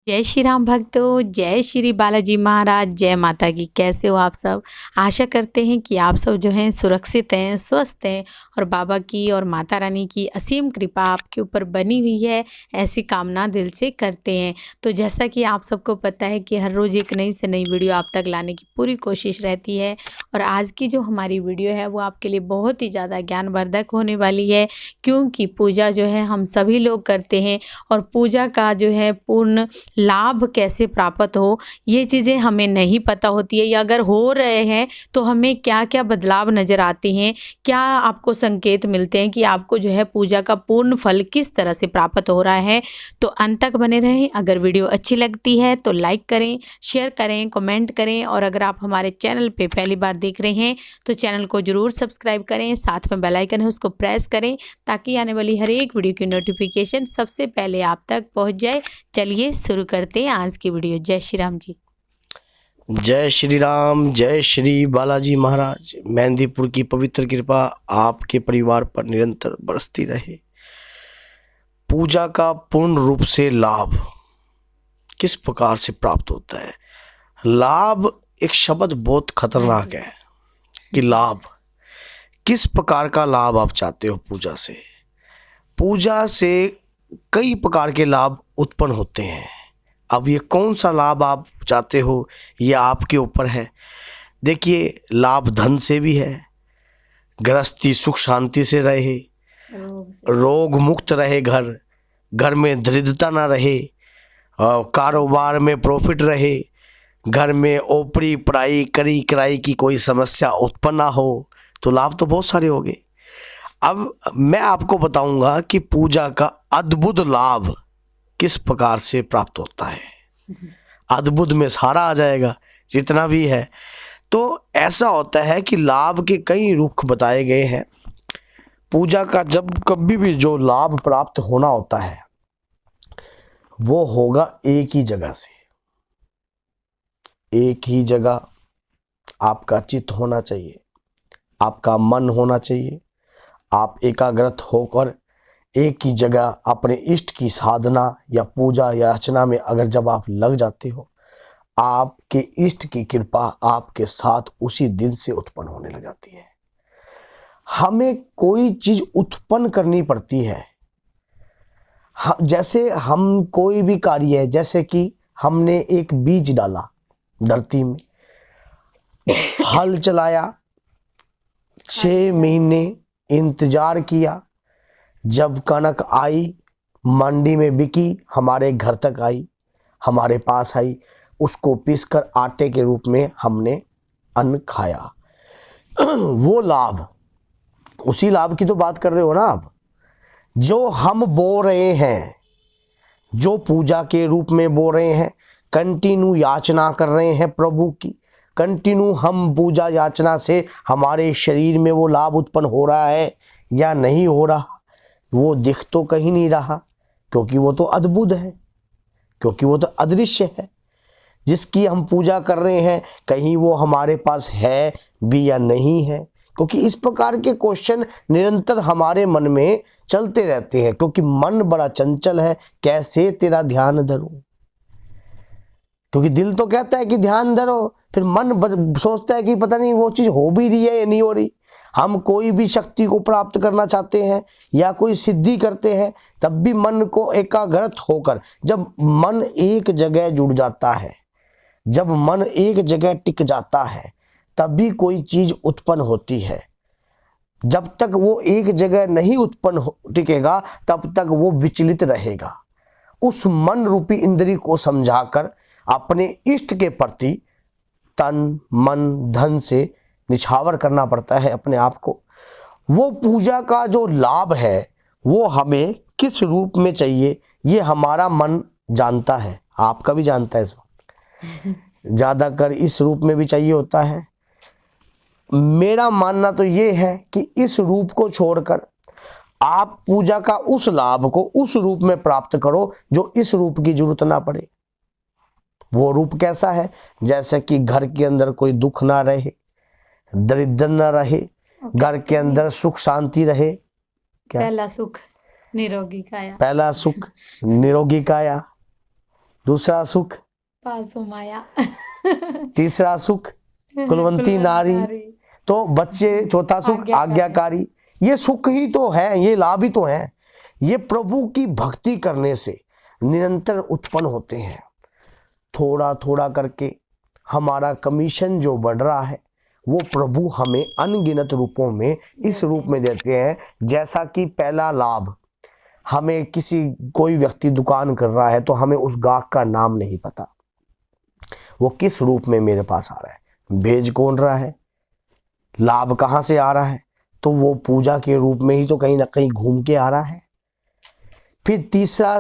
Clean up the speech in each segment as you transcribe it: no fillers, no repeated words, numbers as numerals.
जय श्री राम भक्तों, जय श्री बालाजी महाराज, जय माता की। कैसे हो आप सब? आशा करते हैं कि आप सब जो हैं सुरक्षित हैं, स्वस्थ हैं और बाबा की और माता रानी की असीम कृपा आपके ऊपर बनी हुई है, ऐसी कामना दिल से करते हैं। तो जैसा कि आप सबको पता है कि हर रोज़ एक नई से नई वीडियो आप तक लाने की पूरी कोशिश रहती है और आज की जो हमारी वीडियो है वो आपके लिए बहुत ही ज़्यादा ज्ञानवर्धक होने वाली है, क्योंकि पूजा जो है हम सभी लोग करते हैं और पूजा का जो है पूर्ण लाभ कैसे प्राप्त हो ये चीज़ें हमें नहीं पता होती है, या अगर हो रहे हैं तो हमें क्या क्या बदलाव नज़र आते हैं, क्या आपको संकेत मिलते हैं कि आपको जो है पूजा का पूर्ण फल किस तरह से प्राप्त हो रहा है। तो अंत तक बने रहें। अगर वीडियो अच्छी लगती है तो लाइक करें, शेयर करें, कमेंट करें और अगर आप हमारे चैनल पे पहली बार देख रहे हैं तो चैनल को ज़रूर सब्सक्राइब करें, साथ में बेल आइकन है उसको प्रेस करें ताकि आने वाली हर एक वीडियो की नोटिफिकेशन सबसे पहले आप तक पहुंच जाए। चलिए शुरू करते हैं आज की वीडियो। जय श्री राम जी। जय श्री राम, जय श्री बालाजी महाराज। मेहंदीपुर की पवित्र कृपा आपके परिवार पर निरंतर बरसती रहे। पूजा का पूर्ण रूप से लाभ किस प्रकार से प्राप्त होता है? लाभ एक शब्द बहुत खतरनाक है कि लाभ किस प्रकार का लाभ आप चाहते हो पूजा से? पूजा से कई प्रकार के लाभ उत्पन्न होते हैं। अब ये कौन सा लाभ आप चाहते हो ये आपके ऊपर है। देखिए, लाभ धन से भी है, गृहस्थी सुख शांति से रहे, रोग मुक्त रहे, घर में दरिद्रता ना रहे, कारोबार में प्रॉफिट रहे, घर में ओपरी पढ़ाई करी कराई की कोई समस्या उत्पन्न ना हो। तो लाभ तो बहुत सारे हो गए। अब मैं आपको बताऊंगा कि पूजा का अद्भुत लाभ किस प्रकार से प्राप्त होता है। अद्भुत में सारा आ जाएगा जितना भी है। तो ऐसा होता है कि लाभ के कई रुख बताए गए हैं। पूजा का जब कभी भी जो लाभ प्राप्त होना होता है वो होगा एक ही जगह से। एक ही जगह आपका चित्त होना चाहिए, आपका मन होना चाहिए। आप एकाग्रत होकर एक ही जगह अपने इष्ट की साधना या पूजा या अर्चना में अगर जब आप लग जाते हो, आपके इष्ट की कृपा आपके साथ उसी दिन से उत्पन्न होने लग जाती है। हमें कोई चीज उत्पन्न करनी पड़ती है। जैसे हम कोई भी कार्य है, जैसे कि हमने एक बीज डाला धरती में, हल चलाया, 6 महीने इंतजार किया, जब कनक आई मंडी में बिकी, हमारे घर तक आई, हमारे पास आई, उसको पीसकर आटे के रूप में हमने अन्न खाया। वो लाभ, उसी लाभ की तो बात कर रहे हो ना आप। जो हम बो रहे हैं, जो पूजा के रूप में बो रहे हैं, कंटिन्यू याचना कर रहे हैं प्रभु की, कंटिन्यू हम पूजा याचना से हमारे शरीर में वो लाभ उत्पन्न हो रहा है या नहीं हो रहा, वो दिख तो कहीं नहीं रहा, क्योंकि वो तो अद्भुत है, क्योंकि वो तो अदृश्य है। जिसकी हम पूजा कर रहे हैं कहीं वो हमारे पास है भी या नहीं है, क्योंकि इस प्रकार के क्वेश्चन निरंतर हमारे मन में चलते रहते हैं। क्योंकि मन बड़ा चंचल है, कैसे तेरा ध्यान धरूं। क्योंकि दिल तो कहता है कि ध्यान धरो, फिर मन सोचता है कि पता नहीं वो चीज हो भी रही है या नहीं हो रही। हम कोई भी शक्ति को प्राप्त करना चाहते हैं या कोई सिद्धि करते हैं, तब भी मन को एकाग्रत होकर, जब मन एक जगह जुड़ जाता है, जब मन एक जगह टिक जाता है, तब भी कोई चीज उत्पन्न होती है। जब तक वो एक जगह नहीं उत्पन्न टिकेगा तब तक वो विचलित रहेगा। उस मन रूपी इंद्री को समझाकर अपने इष्ट के प्रति तन मन धन से निछावर करना पड़ता है अपने आप को। वो पूजा का जो लाभ है वो हमें किस रूप में चाहिए ये हमारा मन जानता है, आपका भी जानता है। इस वक्त ज़्यादातर इस रूप में भी चाहिए होता है। मेरा मानना तो ये है कि इस रूप को छोड़कर आप पूजा का उस लाभ को उस रूप में प्राप्त करो जो इस रूप की जरूरत ना पड़े। वो रूप कैसा है? जैसे कि घर के अंदर कोई दुख ना रहे, दरिद्र ना रहे, घर के अंदर सुख शांति रहे। क्या? पहला सुख निरोगी काया। पहला सुख निरोगी काया, दूसरा सुख पासो माया, तीसरा सुख कुलवंती नारी, तो बच्चे, चौथा सुख आज्ञाकारी। ये सुख ही तो है, ये लाभ ही तो है। ये प्रभु की भक्ति करने से निरंतर उत्पन्न होते हैं। थोड़ा थोड़ा करके हमारा कमीशन जो बढ़ रहा है वो प्रभु हमें अनगिनत रूपों में इस रूप में देते हैं। जैसा कि पहला लाभ, हमें कोई व्यक्ति दुकान कर रहा है तो हमें उस गाहक का नाम नहीं पता, वो किस रूप में मेरे पास आ रहा है, भेज कौन रहा है, लाभ कहाँ से आ रहा है, तो वो पूजा के रूप में ही तो कहीं ना कहीं घूम के आ रहा है। फिर तीसरा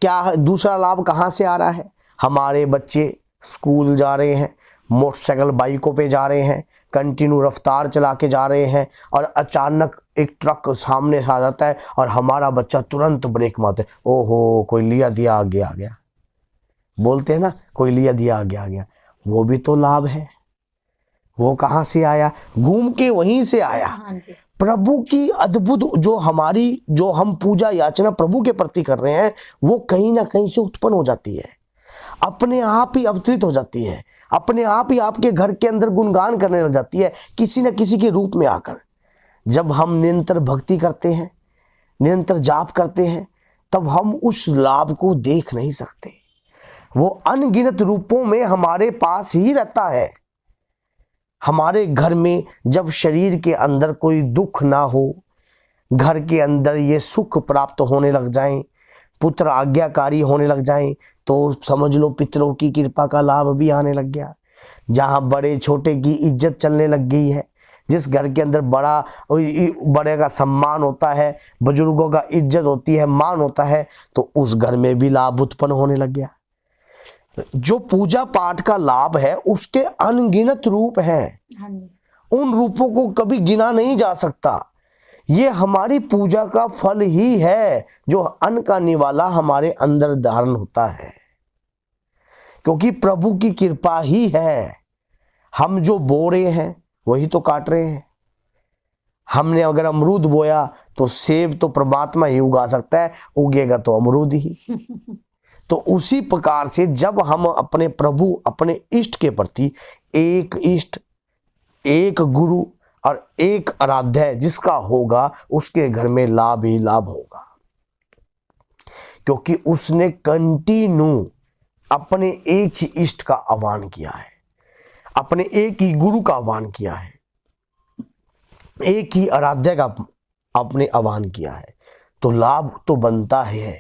क्या है, दूसरा लाभ कहाँ से आ रहा है, हमारे बच्चे स्कूल जा रहे हैं, मोटरसाइकिल बाइकों पे जा रहे हैं, कंटिन्यू रफ्तार चला के जा रहे हैं और अचानक एक ट्रक सामने से आ जाता है और हमारा बच्चा तुरंत ब्रेक मारता है, ओहो कोई लिया दिया आगे आ गया, बोलते हैं ना, कोई लिया दिया आगे आ गया। वो भी तो लाभ है। वो कहाँ से आया, घूम के वहीं से आया। प्रभु की अद्भुत जो हम पूजा याचना प्रभु के प्रति कर रहे हैं वो कहीं ना कहीं से उत्पन्न हो जाती है, अपने आप ही अवतरित हो जाती है, अपने आप ही आपके घर के अंदर गुणगान करने लग जाती है किसी न किसी के रूप में आकर। जब हम निरंतर भक्ति करते हैं, निरंतर जाप करते हैं, तब हम उस लाभ को देख नहीं सकते। वो अनगिनत रूपों में हमारे पास ही रहता है। हमारे घर में जब शरीर के अंदर कोई दुख ना हो, घर के अंदर ये सुख प्राप्त होने लग जाएं, पुत्र आज्ञाकारी होने लग जाएं, तो समझ लो पितरों की कृपा का लाभ भी आने लग गया। जहाँ बड़े छोटे की इज्जत चलने लग गई है, जिस घर के अंदर बड़े का सम्मान होता है, बुजुर्गों का इज्जत होती है, मान होता है, तो उस घर में भी लाभ उत्पन्न होने लग गया। जो पूजा पाठ का लाभ है उसके अनगिनत रूप हैं, उन रूपों को कभी गिना नहीं जा सकता। ये हमारी पूजा का फल ही है जो अन्न का निवाला हमारे अंदर धारण होता है, क्योंकि प्रभु की कृपा ही है। हम जो बो रहे हैं वही तो काट रहे हैं। हमने अगर अमरूद बोया तो सेब तो परमात्मा ही उगा सकता है, उगेगा तो अमरूद ही। तो उसी प्रकार से जब हम अपने प्रभु, अपने इष्ट के प्रति एक इष्ट, एक गुरु और एक आराध्य जिसका होगा, उसके घर में लाभ ही लाभ होगा, क्योंकि उसने कंटिन्यू अपने एक ही इष्ट का आह्वान किया है, अपने एक ही गुरु का आह्वान किया है, एक ही आराध्य का अपने आह्वान किया है, तो लाभ तो बनता है।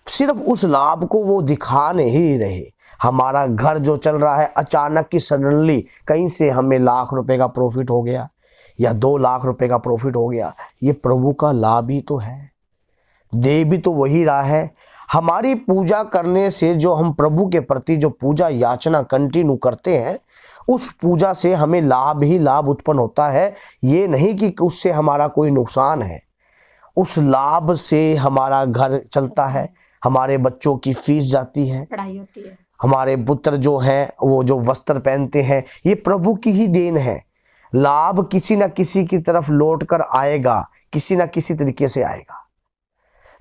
सिर्फ उस लाभ को वो दिखा नहीं रहे। हमारा घर जो चल रहा है, अचानक की सडनली कहीं से हमें लाख रुपए का प्रॉफिट हो गया या 2 लाख रुपए का प्रॉफिट हो गया, ये प्रभु का लाभ ही तो है, दे भी तो वही रहा है। हमारी पूजा करने से जो हम प्रभु के प्रति जो पूजा याचना कंटिन्यू करते हैं, उस पूजा से हमें लाभ ही लाभ उत्पन्न होता है। ये नहीं कि उससे हमारा कोई नुकसान है। उस लाभ से हमारा घर चलता है, हमारे बच्चों की फीस जाती है, पढ़ाई होती है, हमारे पुत्र जो हैं वो जो वस्त्र पहनते हैं, ये प्रभु की ही देन है। लाभ किसी न किसी की तरफ लौट कर आएगा, किसी न किसी तरीके से आएगा।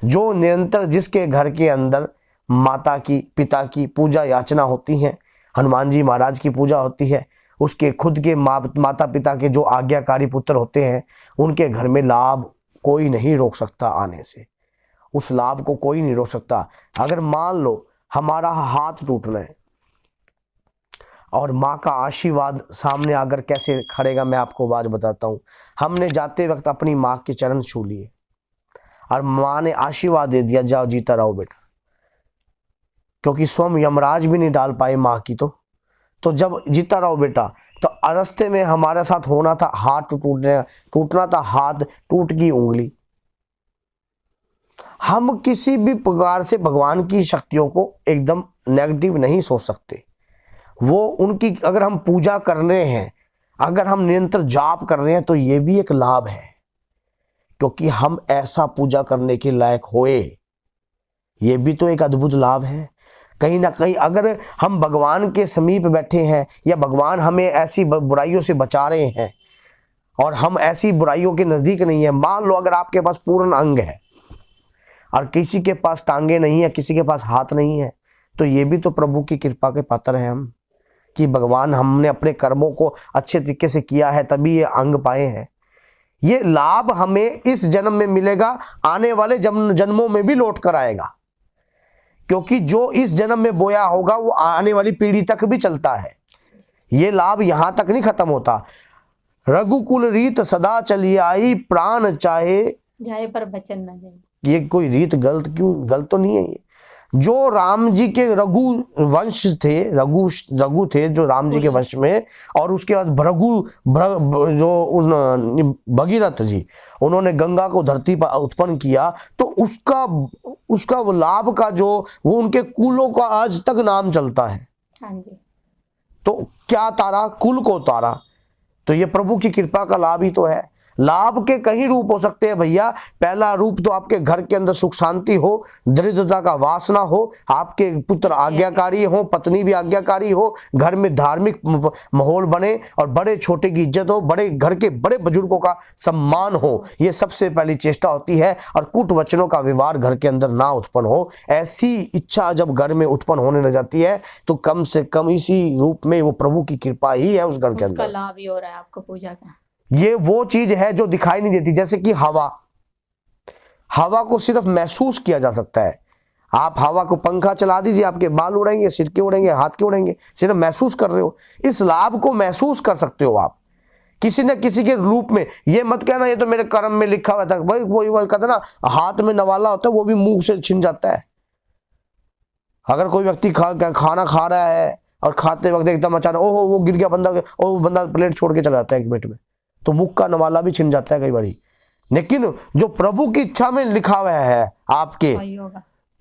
जो निरंतर जिसके घर के अंदर माता की, पिता की पूजा याचना होती है, हनुमान जी महाराज की पूजा होती है, उसके खुद के माता पिता के जो आज्ञाकारी पुत्र होते हैं, उनके घर में लाभ कोई नहीं रोक सकता आने से। उस लाभ को कोई नहीं रोक सकता। अगर मान लो हमारा हाथ टूटना है और माँ का आशीर्वाद सामने आकर कैसे खड़ेगा, मैं आपको बात बताता हूँ। हमने जाते वक्त अपनी माँ के चरण छू लिए और माँ ने आशीर्वाद दे दिया, जाओ जीता रहो बेटा, क्योंकि स्वयं यमराज भी नहीं डाल पाए माँ की, तो जब जीता रहो बेटा, तो रास्ते में हमारे साथ होना था हाथ टूटना था, हाथ टूट गई उंगली। हम किसी भी प्रकार से भगवान की शक्तियों को एकदम नेगेटिव नहीं सोच सकते। वो उनकी अगर हम पूजा कर रहे हैं, अगर हम निरंतर जाप कर रहे हैं, तो ये भी एक लाभ है, क्योंकि हम ऐसा पूजा करने के लायक होए, ये भी तो एक अद्भुत लाभ है। कहीं ना कहीं अगर हम भगवान के समीप बैठे हैं या भगवान हमें ऐसी बुराइयों से बचा रहे हैं और हम ऐसी बुराइयों के नज़दीक नहीं है। मान लो अगर आपके पास पूर्ण अंग है और किसी के पास टांगे नहीं है, किसी के पास हाथ नहीं है, तो ये भी तो प्रभु की कृपा के पात्र हैं हम, कि भगवान हमने अपने कर्मों को अच्छे तरीके से किया है तभी ये अंग पाए हैं। ये लाभ हमें इस जन्म में मिलेगा, आने वाले जन्मों में भी लौट कर आएगा, क्योंकि जो इस जन्म में बोया होगा वो आने वाली पीढ़ी तक भी चलता है। ये लाभ यहां तक नहीं खत्म होता। रघुकुल रीत सदा चली आई, प्राण चाहे जाए पर बचन न जाए। ये कोई रीत गलत तो नहीं है। ये जो राम जी के रघु वंश थे, रघु थे जो राम जी के वंश में, और उसके बाद जो भगीरथ जी उन्होंने गंगा को धरती पर उत्पन्न किया, तो उसका वो लाभ का जो वो उनके कुलों का आज तक नाम चलता है। हाँ जी। तो क्या तारा? कुल को तारा। तो ये प्रभु की कृपा का लाभ ही तो है। लाभ के कई रूप हो सकते हैं भैया। पहला रूप तो आपके घर के अंदर सुख शांति हो, दरिद्रता का वासना हो, आपके पुत्र आज्ञाकारी हो, पत्नी भी आज्ञाकारी हो, घर में धार्मिक माहौल बने और बड़े छोटे की इज्जत हो, बड़े घर के बड़े बुजुर्गों का सम्मान हो। ये सबसे पहली चेष्टा होती है। और कूट वचनों का व्यवहार घर के अंदर ना उत्पन्न हो। ऐसी इच्छा जब घर में उत्पन्न होने लग जाती है तो कम से कम इसी रूप में वो प्रभु की कृपा ही है उस घर के अंदर। लाभ ही हो रहा है आपको पूजा का। ये वो चीज है जो दिखाई नहीं देती, जैसे कि हवा को सिर्फ महसूस किया जा सकता है। आप हवा को पंखा चला दीजिए, आपके बाल उड़ेंगे, सिर के उड़ेंगे, हाथ के उड़ेंगे, सिर्फ महसूस कर रहे हो। इस लाभ को महसूस कर सकते हो आप किसी न किसी के रूप में। ये मत कहना ये तो मेरे कर्म में लिखा हुआ था। भाई वो कहते ना, हाथ में नवाला होता है वो भी मुंह से छिन जाता है। अगर कोई व्यक्ति खाना खा रहा है और खाते वक्त एकदम अचानक ओहो वो गिर गया बंदा, ओ बंदा प्लेट छोड़ के चला जाता है 1 मिनट में, तो मुख का नवाला भी छिन जाता है कई बारी। लेकिन जो प्रभु की इच्छा में लिखा हुआ है, आपके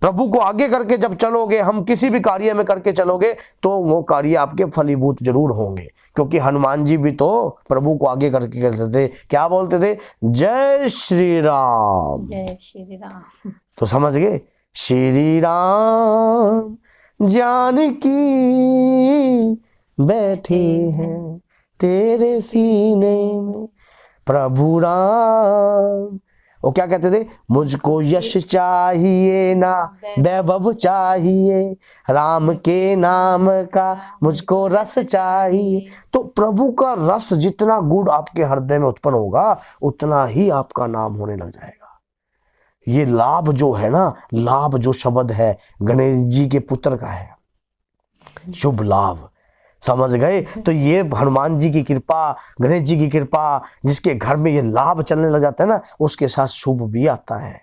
प्रभु को आगे करके जब चलोगे, हम किसी भी कार्य में करके चलोगे तो वो कार्य आपके फलीभूत जरूर होंगे। क्योंकि हनुमान जी भी तो प्रभु को आगे करके करते थे। क्या बोलते थे? जय श्री राम, जय श्री राम। तो समझ गए, श्री राम जानकी बैठे हैं तेरे सीने में प्रभु राम। वो क्या कहते थे? मुझको यश चाहिए ना वैभव चाहिए, राम के नाम का मुझको रस चाहिए। तो प्रभु का रस जितना गुण आपके हृदय में उत्पन्न होगा उतना ही आपका नाम होने लग जाएगा। ये लाभ जो है ना, लाभ जो शब्द है गणेश जी के पुत्र का है, शुभ लाभ। समझ गए? तो ये हनुमान जी की कृपा, गणेश जी की कृपा, जिसके घर में ये लाभ चलने लग जाता है ना, उसके साथ शुभ भी आता है।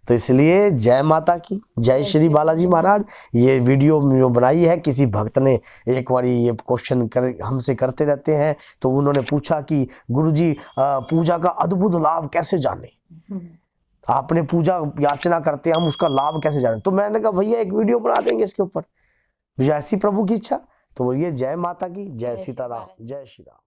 तो इसलिए जय माता की, जय श्री बालाजी महाराज। ये वीडियो जो बनाई है किसी भक्त ने, एक बार ये क्वेश्चन हमसे करते रहते हैं, तो उन्होंने पूछा कि गुरुजी पूजा का अद्भुत लाभ कैसे जाने, आपने पूजा याचना करते हैं हम उसका लाभ कैसे जाने। तो मैंने कहा भैया एक वीडियो बना देंगे इसके ऊपर, जैसी प्रभु की इच्छा। तो बोलिए जय माता की, जय सीताराम, जय श्री राम।